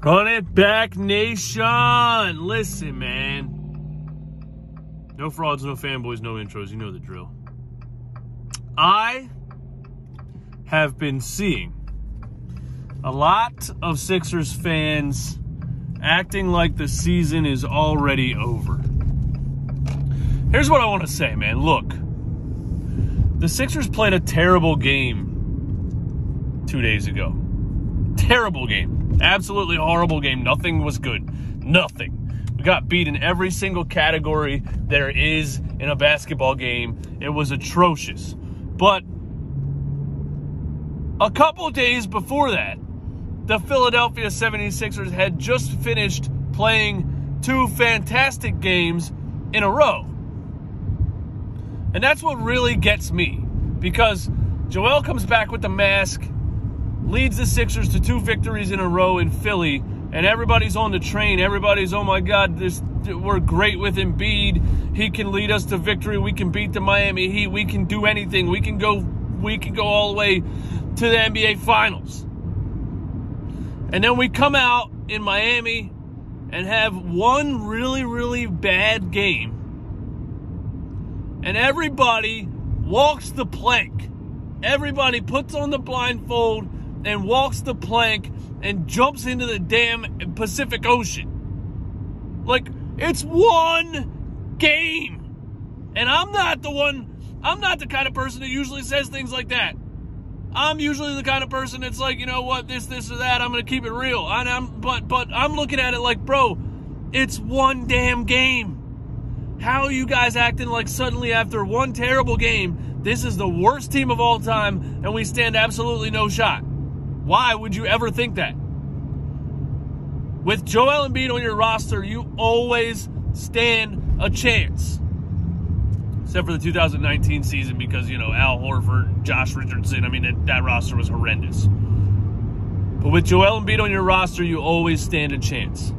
Run it back, nation. Listen, man. No frauds, no fanboys, no intros. You know the drill. I have been seeing a lot of Sixers fans acting like the season is already over. Here's what I want to say, man. Look, the Sixers played a terrible game 2 days ago. Terrible game. Absolutely horrible game. Nothing was good. Nothing. We got beat in every single category there is in a basketball game. It was atrocious. But a couple days before that, the Philadelphia 76ers had just finished playing 2 fantastic games in a row. And that's what really gets me. Because Joel comes back with the mask, leads the Sixers to 2 victories in a row in Philly, and everybody's on the train. Everybody's, oh my God, we're great with Embiid. He can lead us to victory. We can beat the Miami Heat. We can do anything. We can go all the way to the NBA Finals. And then we come out in Miami and have one really, really bad game. And everybody walks the plank. Everybody puts on the blindfold and walks the plank and jumps into the damn Pacific Ocean. Like, it's one game. And I'm not the kind of person that usually says things like that. I'm usually the kind of person that's like, you know what, this or that, I'm going to keep it real. But I'm looking at it like, bro, it's one damn game. How are you guys acting like suddenly after one terrible game, this is the worst team of all time and we stand absolutely no shot? Why would you ever think that? With Joel Embiid on your roster, you always stand a chance. Except for the 2019 season because, you know, Al Horford, Josh Richardson, I mean, that roster was horrendous. But with Joel Embiid on your roster, you always stand a chance.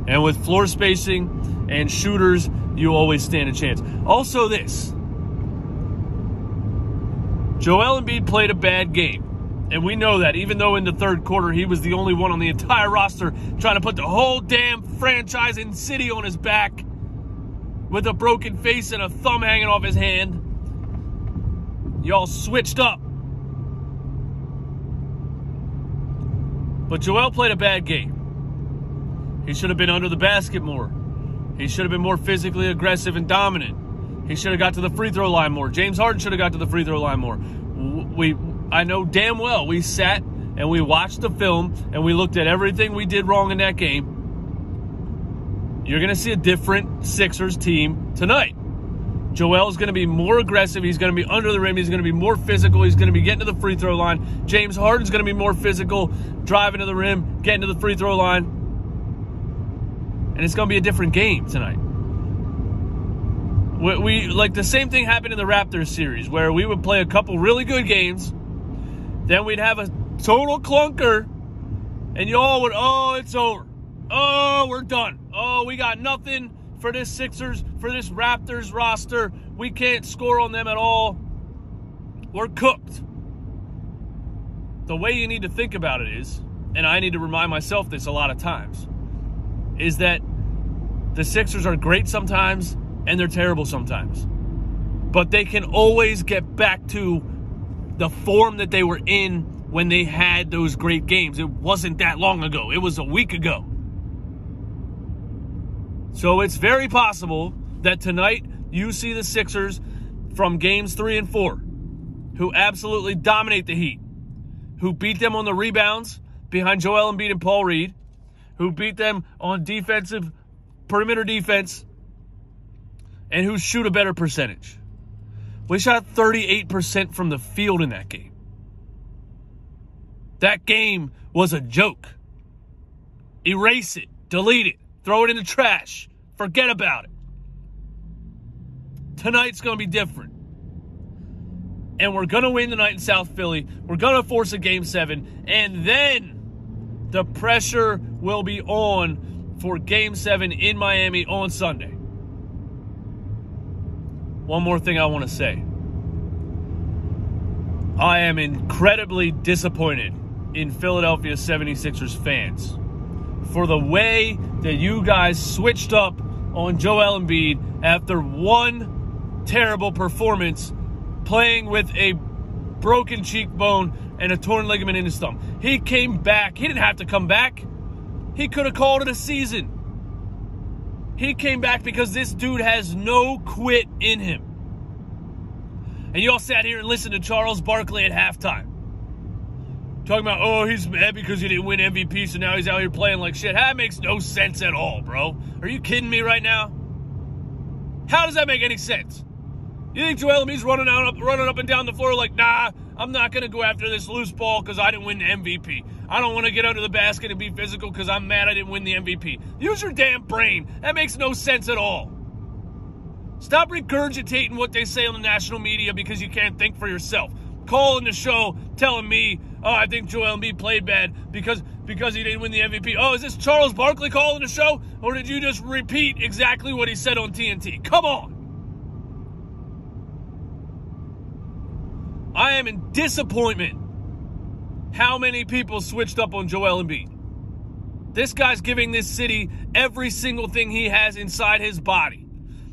And with floor spacing and shooters, you always stand a chance. Also this. Joel Embiid played a bad game. And we know that, even though in the third quarter he was the only one on the entire roster trying to put the whole damn franchise and city on his back with a broken face and a thumb hanging off his hand. Y'all switched up. But Joel played a bad game. He should have been under the basket more. He should have been more physically aggressive and dominant. He should have got to the free throw line more. James Harden should have got to the free throw line more. I know damn well we sat and we watched the film and we looked at everything we did wrong in that game. You're going to see a different Sixers team tonight. Joel's going to be more aggressive. He's going to be under the rim. He's going to be more physical. He's going to be getting to the free throw line. James Harden's going to be more physical, driving to the rim, getting to the free throw line. And it's going to be a different game tonight. We like the same thing happened in the Raptors series where we would play a couple really good games. Then we'd have a total clunker. And y'all would, oh, it's over. Oh, we're done. Oh, we got nothing for this Sixers, for this Raptors roster. We can't score on them at all. We're cooked. The way you need to think about it is, and I need to remind myself this a lot of times, is that the Sixers are great sometimes and they're terrible sometimes. But they can always get back to the form that they were in when they had those great games. It wasn't that long ago. It was a week ago. So it's very possible that tonight you see the Sixers from games 3 and 4 who absolutely dominate the Heat, who beat them on the rebounds behind Joel Embiid and Paul Reed, who beat them on defensive perimeter defense, and who shoot a better percentage. We shot 38% from the field in that game. That game was a joke. Erase it, delete it, throw it in the trash, forget about it. Tonight's going to be different. And we're going to win tonight in South Philly. We're going to force a Game 7. And then the pressure will be on for Game 7 in Miami on Sunday. One more thing I want to say. I am incredibly disappointed in Philadelphia 76ers fans for the way that you guys switched up on Joel Embiid after one terrible performance, playing with a broken cheekbone and a torn ligament in his thumb. He came back. He didn't have to come back. He could have called it a season. He came back because this dude has no quit in him. And you all sat here and listened to Charles Barkley at halftime, talking about, oh, he's mad because he didn't win MVP, so now he's out here playing like shit. That makes no sense at all, bro. Are you kidding me right now? How does that make any sense? You think Joel Embiid's running up and down the floor like, nah, I'm not going to go after this loose ball because I didn't win the MVP. I don't want to get under the basket and be physical because I'm mad I didn't win the MVP. Use your damn brain. That makes no sense at all. Stop regurgitating what they say on the national media because you can't think for yourself. Calling the show telling me, oh, I think Joel Embiid played bad because he didn't win the MVP. Oh, is this Charles Barkley calling the show? Or did you just repeat exactly what he said on TNT? Come on. I am in disappointment how many people switched up on Joel Embiid. This guy's giving this city every single thing he has inside his body.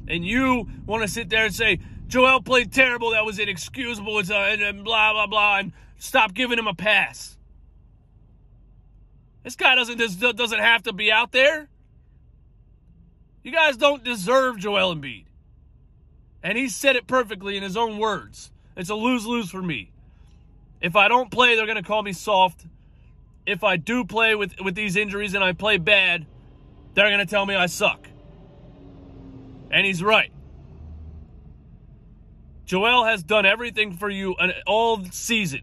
And you want to sit there and say, Joel played terrible, that was inexcusable, and blah, blah, blah, and stop giving him a pass. This guy doesn't have to be out there. You guys don't deserve Joel Embiid. And he said it perfectly in his own words. It's a lose-lose for me. If I don't play, they're going to call me soft. If I do play with these injuries and I play bad, they're going to tell me I suck. And he's right. Joel has done everything for you all season.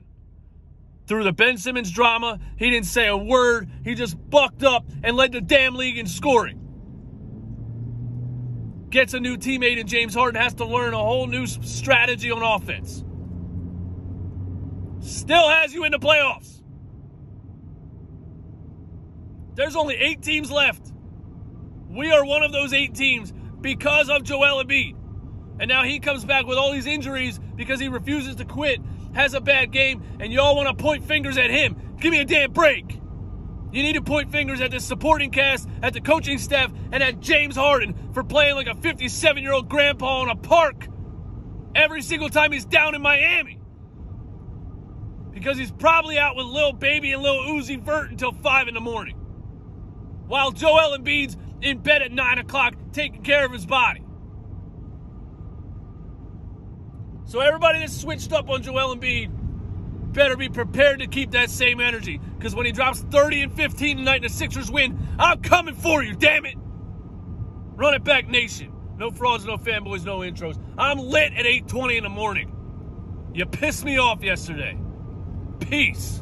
Through the Ben Simmons drama, he didn't say a word. He just bucked up and led the damn league in scoring. Gets a new teammate in James Harden, has to learn a whole new strategy on offense. Still has you in the playoffs. There's only 8 teams left. We are one of those 8 teams because of Joel Embiid. And now he comes back with all these injuries because he refuses to quit, has a bad game, and you all want to point fingers at him. Give me a damn break. You need to point fingers at the supporting cast, at the coaching staff, and at James Harden for playing like a 57-year-old grandpa in a park every single time he's down in Miami. Because he's probably out with Lil Baby and Lil Uzi Vert until 5 in the morning. While Joel Embiid's in bed at 9 o'clock taking care of his body. So everybody that's switched up on Joel Embiid better be prepared to keep that same energy. Because when he drops 30 and 15 tonight and the Sixers win, I'm coming for you, damn it. Run it back, nation. No frauds, no fanboys, no intros. I'm lit at 8:20 in the morning. You pissed me off yesterday. Peace.